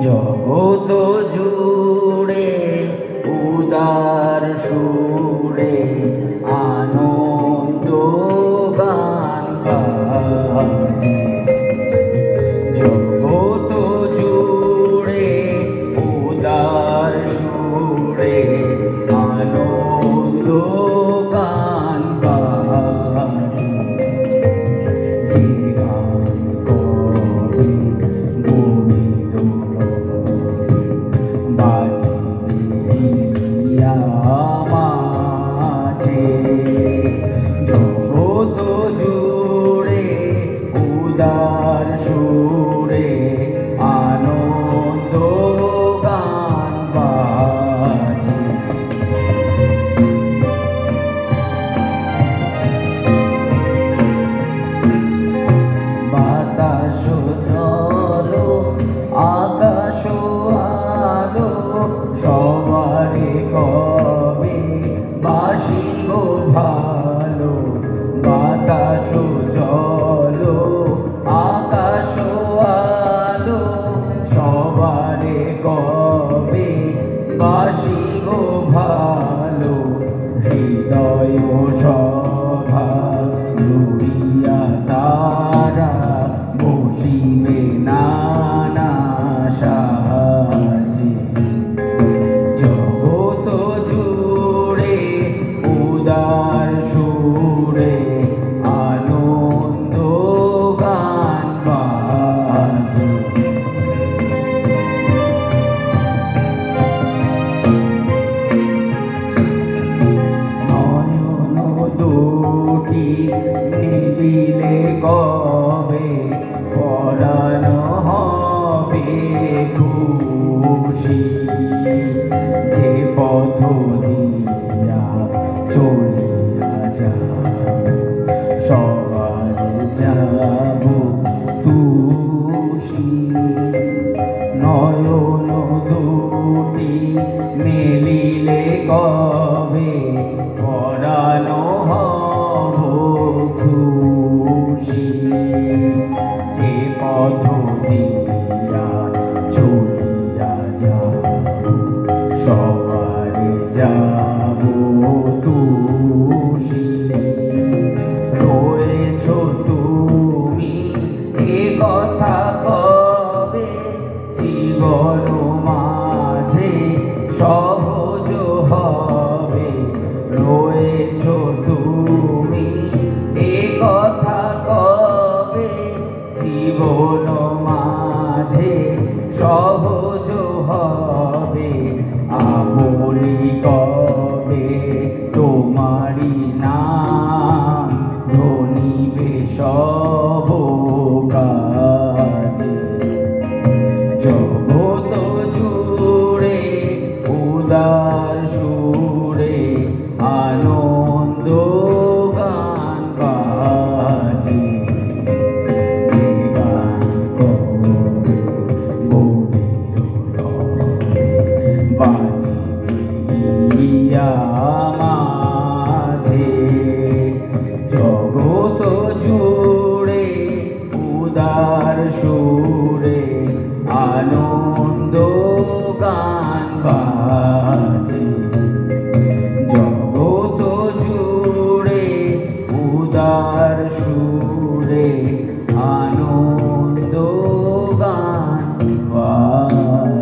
জগত জুড়ে উদার সুরে আনন্দ গান বাজে। জগত জুড়ে উদার সুরে আনন্দ গান বাজে। যে গান কবে মাঝে জগত জুড়ে উদার সুরে আনন্দ গান বাজে। বাতাস জল আকাশ আলো সবারে কবে বাসিব ভালো। বাতাস জল আকাশ আলো সবারে কবে বাসিব ভালো। হৃদয় সভা জুড়িয়া তারা বসিবে নানা সাজে। জগত জুড়ে উদার সুরে আনন্দ গান বাজে। নয়ন দুটি মিলিলে কবে পরাণ হবে খুশি। যে পথ দিয়া চলিয়া যাব সবার যাব তুষি। নয়ন দুটি মেলিলে কবে পরাণ হব খুশি। যে পথ দিয়া চলিয়া যাব সবারে যাব তুষি। রয়েছ তুমি এ কথা কবে জীবন মাঝে সহজ হবে। রয়েছ তুমি এ কথা কবে জীবন মাঝে সহজ হবে। আমলি কবে তোমারি নাম ধনিবে সব কাজে। জগত জুড়ে উদার সুরে আনন্দ গান বাজে। যে গান কবে বাজিয়া মাঝে। জগত জুড়ে উদার সুরে আনন্দ গান বাজে। জগত জুড়ে উদার সুরে আনন্দ গান বাজে।